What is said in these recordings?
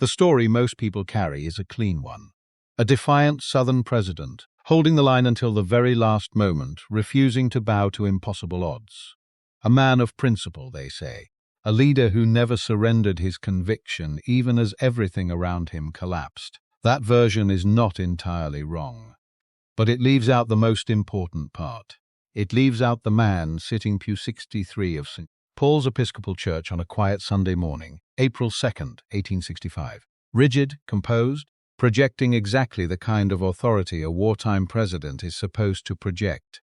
The story most people carry is a clean one. A defiant Southern president, holding the line until the very last moment, refusing to bow to impossible odds. A man of principle, they say. A leader who never surrendered his conviction even as everything around him collapsed. That version is not entirely wrong. But it leaves out the most important part. It leaves out the man sitting pew 63 of St. Paul's Episcopal Church on a quiet Sunday morning, April 2nd, 1865. Rigid, composed, projecting exactly the kind of authority a wartime president is supposed to project,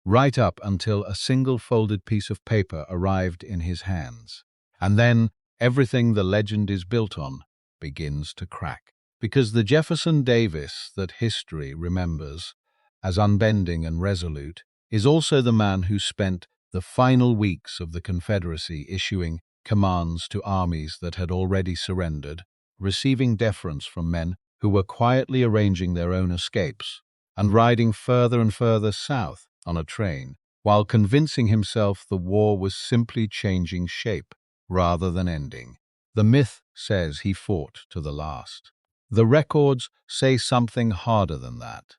right up until a single folded piece of paper arrived in his hands. And then everything the legend is built on begins to crack. Because the Jefferson Davis that history remembers as unbending and resolute is also the man who spent the final weeks of the Confederacy issuing commands to armies that had already surrendered, receiving deference from men who were quietly arranging their own escapes, and riding further and further south on a train, while convincing himself the war was simply changing shape rather than ending. The myth says he fought to the last. The records say something harder than that.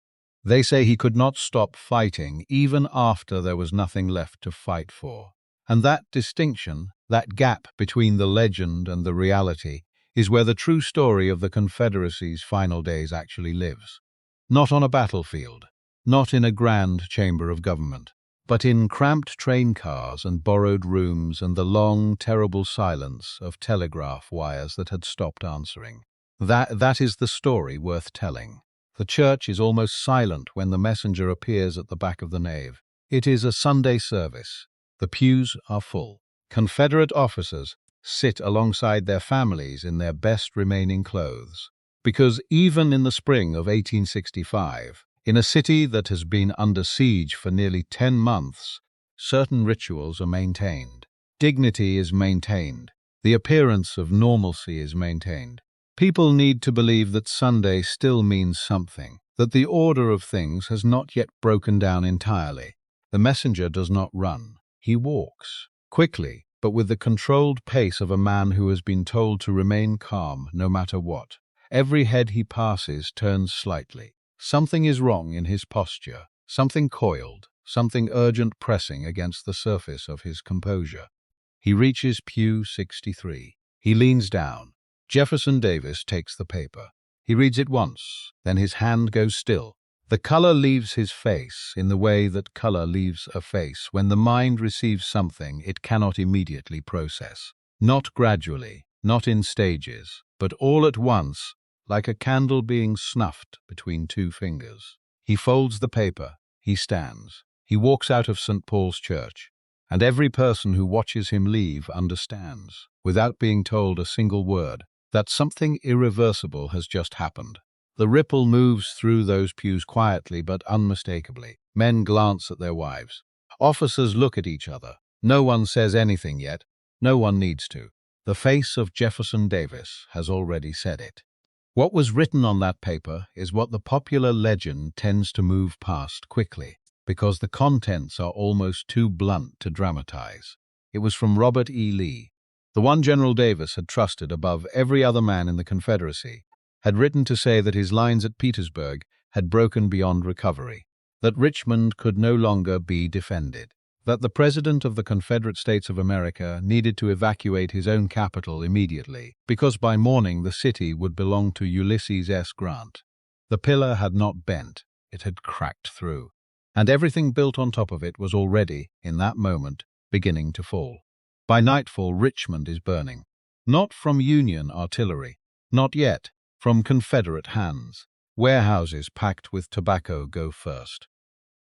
They say he could not stop fighting even after there was nothing left to fight for. And that distinction, that gap between the legend and the reality, is where the true story of the Confederacy's final days actually lives. Not on a battlefield, not in a grand chamber of government, but in cramped train cars and borrowed rooms and the long, terrible silence of telegraph wires that had stopped answering. That is the story worth telling. The church is almost silent when the messenger appears at the back of the nave. It is a Sunday service. The pews are full. Confederate officers sit alongside their families in their best remaining clothes. Because even in the spring of 1865, in a city that has been under siege for nearly 10 months, certain rituals are maintained. Dignity is maintained. The appearance of normalcy is maintained. People need to believe that Sunday still means something, that the order of things has not yet broken down entirely. The messenger does not run. He walks, quickly, but with the controlled pace of a man who has been told to remain calm no matter what. Every head he passes turns slightly. Something is wrong in his posture, something coiled, something urgent pressing against the surface of his composure. He reaches pew 63. He leans down. Jefferson Davis takes the paper. He reads it once, then his hand goes still. The color leaves his face in the way that color leaves a face when the mind receives something it cannot immediately process. Not gradually, not in stages, but all at once, like a candle being snuffed between two fingers. He folds the paper. He stands. He walks out of St. Paul's Church. And every person who watches him leave understands, without being told a single word, that something irreversible has just happened. The ripple moves through those pews quietly but unmistakably. Men glance at their wives. Officers look at each other. No one says anything yet. No one needs to. The face of Jefferson Davis has already said it. What was written on that paper is what the popular legend tends to move past quickly, because the contents are almost too blunt to dramatize. It was from Robert E. Lee. The one General Davis had trusted above every other man in the Confederacy, had written to say that his lines at Petersburg had broken beyond recovery, that Richmond could no longer be defended, that the President of the Confederate States of America needed to evacuate his own capital immediately, because by morning the city would belong to Ulysses S. Grant. The pillar had not bent, it had cracked through, and everything built on top of it was already, in that moment, beginning to fall. By nightfall, Richmond is burning. Not from Union artillery. Not yet. From Confederate hands. Warehouses packed with tobacco go first.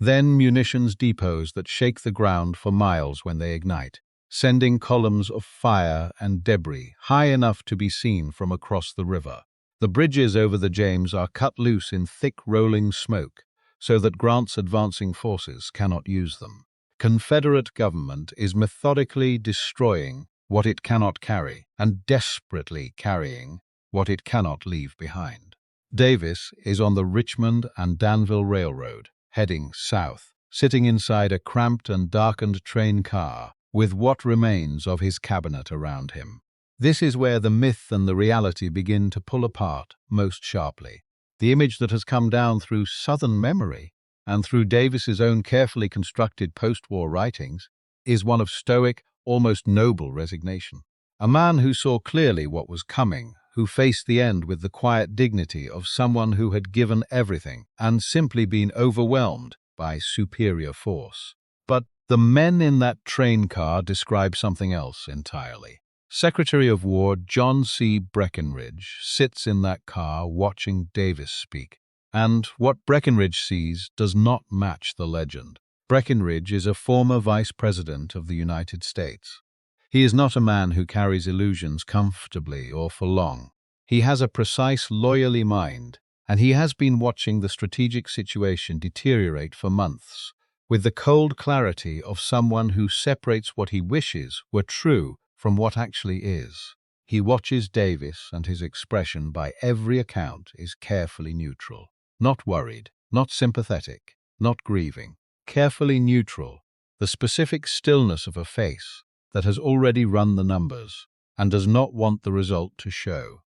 Then munitions depots that shake the ground for miles when they ignite, sending columns of fire and debris high enough to be seen from across the river. The bridges over the James are cut loose in thick rolling smoke, so that Grant's advancing forces cannot use them. Confederate government is methodically destroying what it cannot carry and desperately carrying what it cannot leave behind. Davis is on the Richmond and Danville Railroad, heading south, sitting inside a cramped and darkened train car with what remains of his cabinet around him. This is where the myth and the reality begin to pull apart most sharply. The image that has come down through Southern memory and through Davis's own carefully constructed post-war writings is one of stoic, almost noble resignation. A man who saw clearly what was coming, who faced the end with the quiet dignity of someone who had given everything and simply been overwhelmed by superior force. But the men in that train car describe something else entirely. Secretary of War John C. Breckinridge sits in that car watching Davis speak. And what Breckinridge sees does not match the legend. Breckinridge is a former Vice President of the United States. He is not a man who carries illusions comfortably or for long. He has a precise, lawyerly mind, and he has been watching the strategic situation deteriorate for months, with the cold clarity of someone who separates what he wishes were true from what actually is. He watches Davis, and his expression, by every account, is carefully neutral. Not worried, not sympathetic, not grieving. Carefully neutral, the specific stillness of a face that has already run the numbers and does not want the result to show.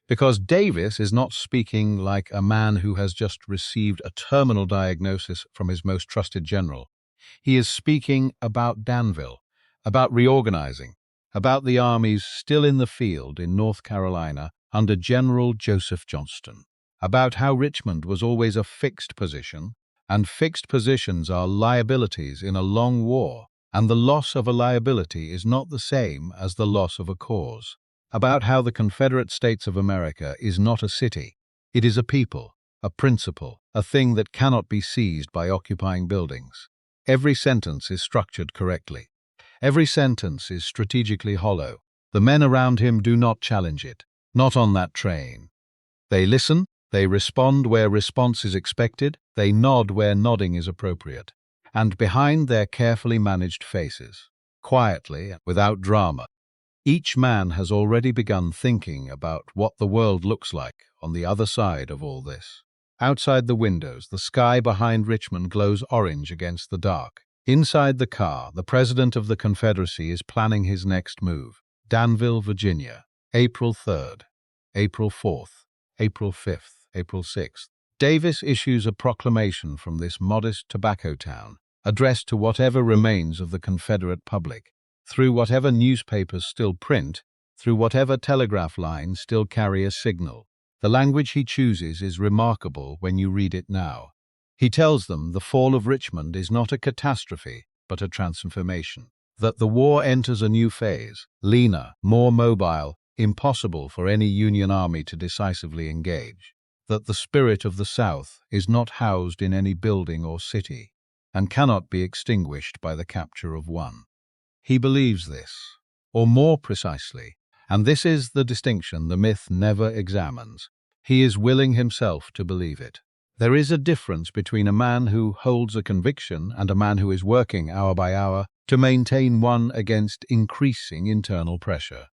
Because Davis is not speaking like a man who has just received a terminal diagnosis from his most trusted general. He is speaking about Danville, about reorganizing, about the armies still in the field in North Carolina under General Joseph Johnston, about how Richmond was always a fixed position, and fixed positions are liabilities in a long war, and the loss of a liability is not the same as the loss of a cause. About how the Confederate States of America is not a city, it is a people, a principle, a thing that cannot be seized by occupying buildings. Every sentence is structured correctly. Every sentence is strategically hollow. The men around him do not challenge it, not on that train. They listen, they respond where response is expected, they nod where nodding is appropriate. And behind their carefully managed faces, quietly, without drama, each man has already begun thinking about what the world looks like on the other side of all this. Outside the windows, the sky behind Richmond glows orange against the dark. Inside the car, the President of the Confederacy is planning his next move. Danville, Virginia, April 3rd, April 4th, April 5th, April 6th. Davis issues a proclamation from this modest tobacco town, addressed to whatever remains of the Confederate public, through whatever newspapers still print, through whatever telegraph lines still carry a signal. The language he chooses is remarkable when you read it now. He tells them the fall of Richmond is not a catastrophe, but a transformation. That the war enters a new phase, leaner, more mobile, impossible for any Union army to decisively engage. That the spirit of the South is not housed in any building or city, and cannot be extinguished by the capture of one. He believes this, or more precisely, and this is the distinction the myth never examines, he is willing himself to believe it. There is a difference between a man who holds a conviction and a man who is working hour by hour to maintain one against increasing internal pressure.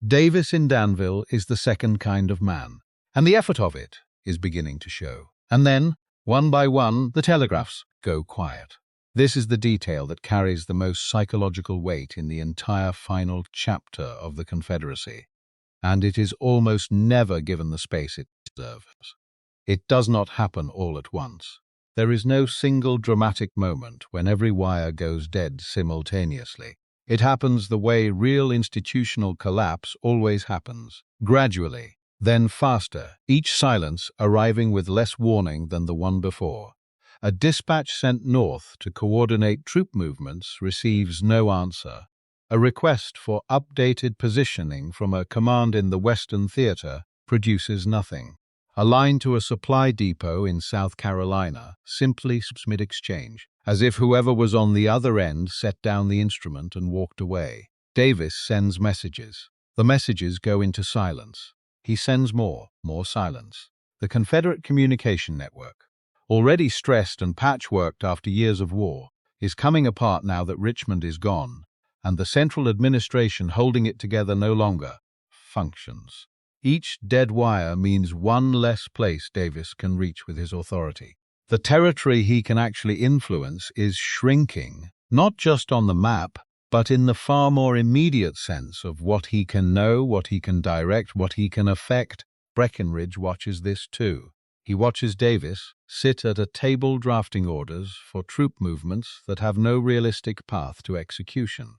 Davis in Danville is the second kind of man, and the effort of it is beginning to show. And then, one by one, the telegraphs go quiet. This is the detail that carries the most psychological weight in the entire final chapter of the Confederacy, and it is almost never given the space it deserves. It does not happen all at once. There is no single dramatic moment when every wire goes dead simultaneously. It happens the way real institutional collapse always happens, gradually, then faster, each silence arriving with less warning than the one before. A dispatch sent north to coordinate troop movements receives no answer. A request for updated positioning from a command in the Western Theater produces nothing. A line to a supply depot in South Carolina simply mid-exchange, as if whoever was on the other end set down the instrument and walked away. Davis sends messages. The messages go into silence. He sends more silence. The Confederate communication network, already stressed and patchworked after years of war, is coming apart now that Richmond is gone, and the central administration holding it together no longer functions. Each dead wire means one less place Davis can reach with his authority. The territory he can actually influence is shrinking, not just on the map, but in the far more immediate sense of what he can know, what he can direct, what he can affect. Breckinridge watches this too. He watches Davis sit at a table drafting orders for troop movements that have no realistic path to execution,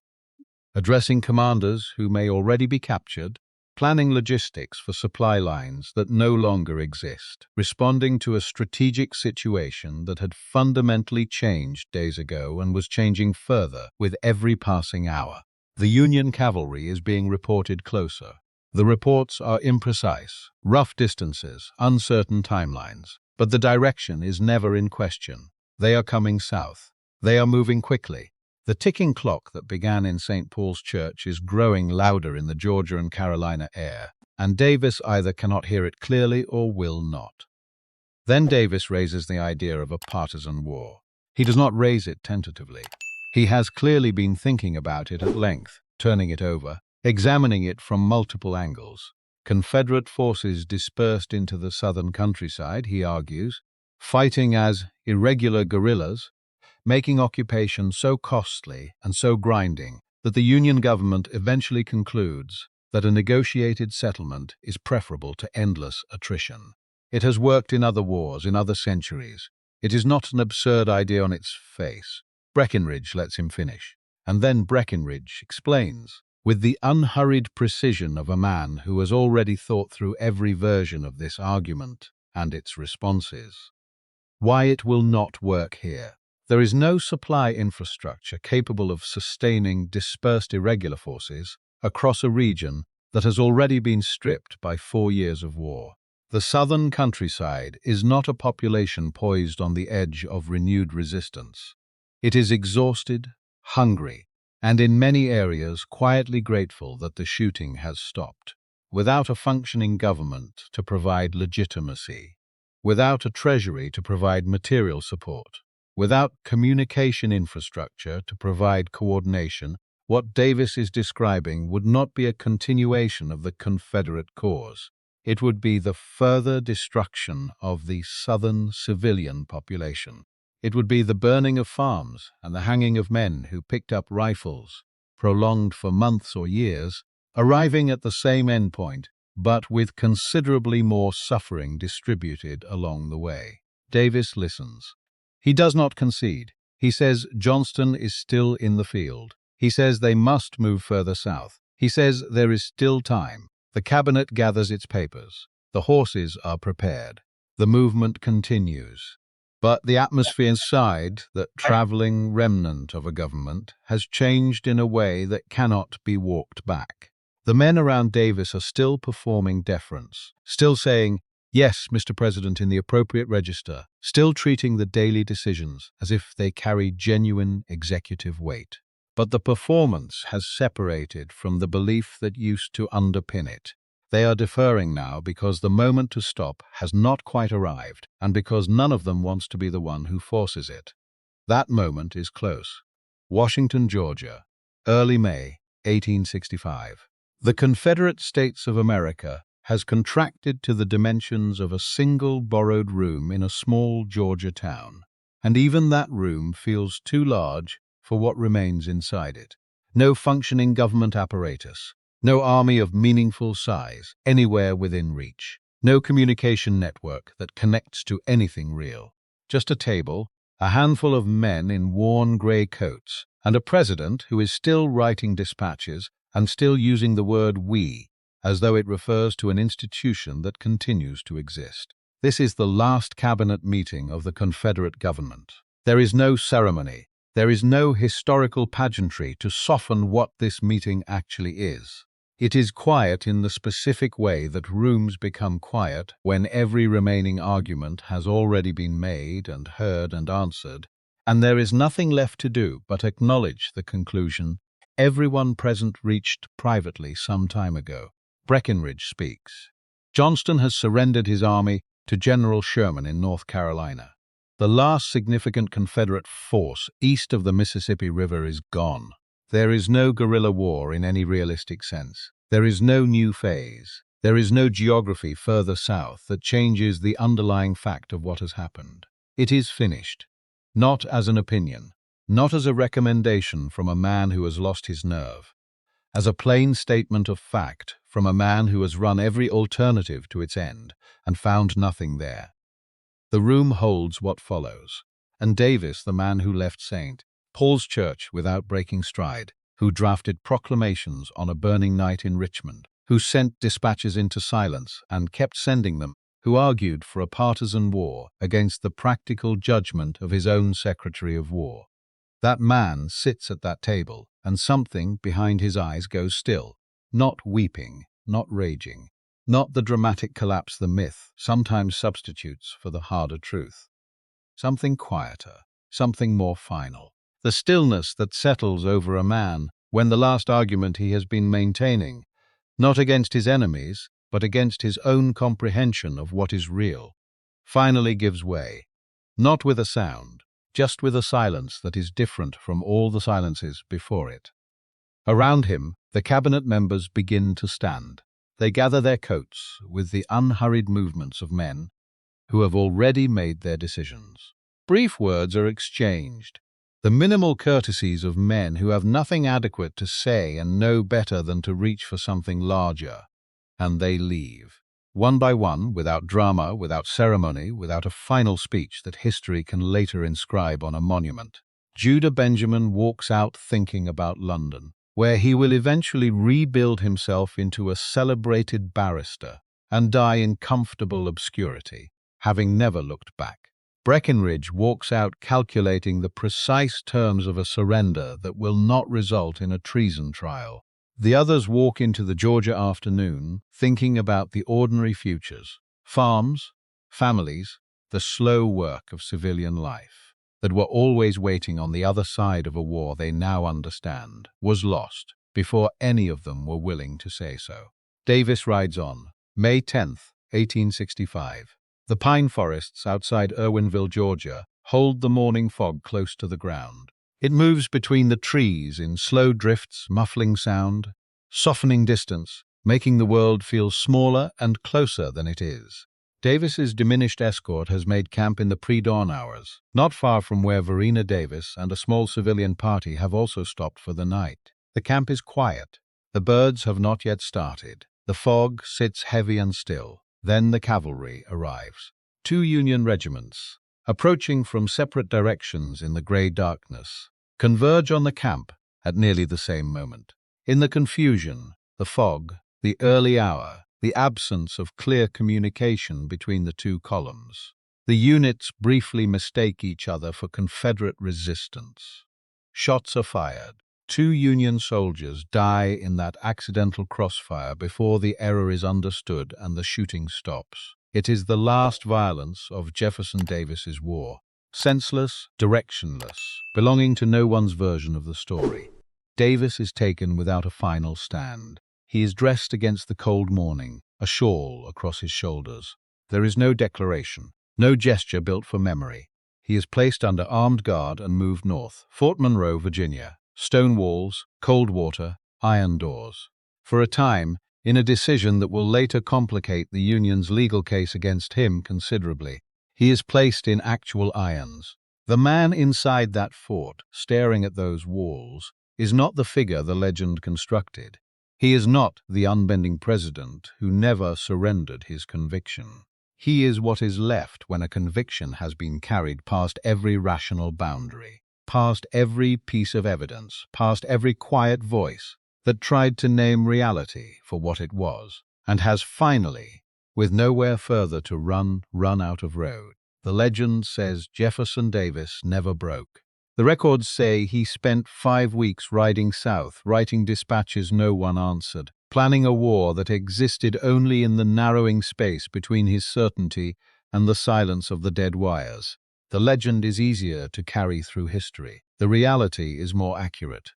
addressing commanders who may already be captured, planning logistics for supply lines that no longer exist, responding to a strategic situation that had fundamentally changed days ago and was changing further with every passing hour. The Union cavalry is being reported closer. The reports are imprecise, rough distances, uncertain timelines, but the direction is never in question. They are coming south. They are moving quickly. The ticking clock that began in St. Paul's Church is growing louder in the Georgia and Carolina air, and Davis either cannot hear it clearly or will not. Then Davis raises the idea of a partisan war. He does not raise it tentatively. He has clearly been thinking about it at length, turning it over, examining it from multiple angles. Confederate forces dispersed into the southern countryside, he argues, fighting as irregular guerrillas, making occupation so costly and so grinding that the Union government eventually concludes that a negotiated settlement is preferable to endless attrition. It has worked in other wars, in other centuries. It is not an absurd idea on its face. Breckinridge lets him finish, and then Breckinridge explains, with the unhurried precision of a man who has already thought through every version of this argument and its responses, why it will not work here. There is no supply infrastructure capable of sustaining dispersed irregular forces across a region that has already been stripped by 4 years of war. The southern countryside is not a population poised on the edge of renewed resistance. It is exhausted, hungry, and in many areas quietly grateful that the shooting has stopped. Without a functioning government to provide legitimacy, without a treasury to provide material support, without communication infrastructure to provide coordination, what Davis is describing would not be a continuation of the Confederate cause. It would be the further destruction of the southern civilian population. It would be the burning of farms and the hanging of men who picked up rifles, prolonged for months or years, arriving at the same endpoint, but with considerably more suffering distributed along the way. Davis listens. He does not concede. He says Johnston is still in the field. He says they must move further south. He says there is still time. The cabinet gathers its papers. The horses are prepared. The movement continues. But the atmosphere inside, that traveling remnant of a government, has changed in a way that cannot be walked back. The men around Davis are still performing deference, still saying, "Yes, Mr. President," in the appropriate register, still treating the daily decisions as if they carry genuine executive weight. But the performance has separated from the belief that used to underpin it. They are deferring now because the moment to stop has not quite arrived, and because none of them wants to be the one who forces it. That moment is close. Washington, Georgia, early May, 1865. The Confederate States of America has contracted to the dimensions of a single borrowed room in a small Georgia town, and even that room feels too large for what remains inside it. No functioning government apparatus, no army of meaningful size anywhere within reach, no communication network that connects to anything real. Just a table, a handful of men in worn gray coats, and a president who is still writing dispatches and still using the word "we," as though it refers to an institution that continues to exist. This is the last cabinet meeting of the Confederate government. There is no ceremony. There is no historical pageantry to soften what this meeting actually is. It is quiet in the specific way that rooms become quiet when every remaining argument has already been made and heard and answered, and there is nothing left to do but acknowledge the conclusion everyone present reached privately some time ago. Breckinridge speaks. Johnston has surrendered his army to General Sherman in North Carolina. The last significant Confederate force east of the Mississippi River is gone. There is no guerrilla war in any realistic sense. There is no new phase. There is no geography further south that changes the underlying fact of what has happened. It is finished, not as an opinion, not as a recommendation from a man who has lost his nerve, as a plain statement of fact from a man who has run every alternative to its end and found nothing there. The room holds what follows, and Davis, the man who left St. Paul's Church without breaking stride, who drafted proclamations on a burning night in Richmond, who sent dispatches into silence and kept sending them, who argued for a partisan war against the practical judgment of his own Secretary of War. That man sits at that table, and something behind his eyes goes still, not weeping, not raging, not the dramatic collapse the myth sometimes substitutes for the harder truth. Something quieter, something more final. The stillness that settles over a man when the last argument he has been maintaining, not against his enemies, but against his own comprehension of what is real, finally gives way, not with a sound, just with a silence that is different from all the silences before it. Around him, the cabinet members begin to stand. They gather their coats with the unhurried movements of men who have already made their decisions. Brief words are exchanged, the minimal courtesies of men who have nothing adequate to say and know better than to reach for something larger, and they leave. One by one, without drama, without ceremony, without a final speech that history can later inscribe on a monument. Judah Benjamin walks out thinking about London, where he will eventually rebuild himself into a celebrated barrister and die in comfortable obscurity, having never looked back. Breckinridge walks out calculating the precise terms of a surrender that will not result in a treason trial. The others walk into the Georgia afternoon thinking about the ordinary futures, farms, families, the slow work of civilian life, that were always waiting on the other side of a war they now understand was lost before any of them were willing to say so. Davis rides on. May 10th, 1865. The pine forests outside Irwinville, Georgia, hold the morning fog close to the ground. It moves between the trees in slow drifts, muffling sound, softening distance, making the world feel smaller and closer than it is. Davis's diminished escort has made camp in the pre-dawn hours, not far from where Verena Davis and a small civilian party have also stopped for the night. The camp is quiet. The birds have not yet started. The fog sits heavy and still. Then the cavalry arrives. 2 Union regiments, approaching from separate directions in the grey darkness, converge on the camp at nearly the same moment. In the confusion, the fog, the early hour, the absence of clear communication between the 2 columns, the units briefly mistake each other for Confederate resistance. Shots are fired. 2 Union soldiers die in that accidental crossfire before the error is understood and the shooting stops. It is the last violence of Jefferson Davis's war, senseless, directionless, belonging to no one's version of the story. Davis is taken without a final stand. He is dressed against the cold morning, a shawl across his shoulders. There is no declaration, no gesture built for memory. He is placed under armed guard and moved north. Fort Monroe, Virginia. Stone walls, cold water, iron doors. For a time, in a decision that will later complicate the Union's legal case against him considerably, he is placed in actual irons. The man inside that fort, staring at those walls, is not the figure the legend constructed. He is not the unbending president who never surrendered his conviction. He is what is left when a conviction has been carried past every rational boundary, past every piece of evidence, past every quiet voice that tried to name reality for what it was, and has finally, with nowhere further to run out of road. The legend says Jefferson Davis never broke. The records say he spent 5 weeks riding south, writing dispatches no one answered, planning a war that existed only in the narrowing space between his certainty and the silence of the dead wires. The legend is easier to carry through history. The reality is more accurate.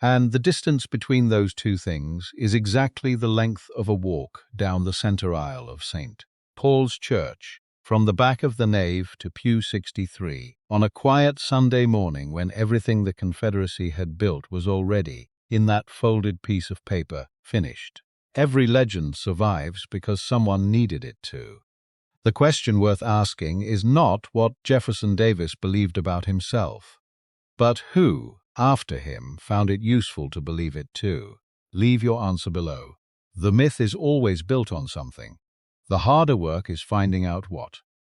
And the distance between those 2 things is exactly the length of a walk down the center aisle of St. Paul's Church, from the back of the nave to pew 63, on a quiet Sunday morning when everything the Confederacy had built was already, in that folded piece of paper, finished. Every legend survives because someone needed it to. The question worth asking is not what Jefferson Davis believed about himself, But who, after him, found it useful to believe it too? Leave your answer below. The myth is always built on something. The harder work is finding out what.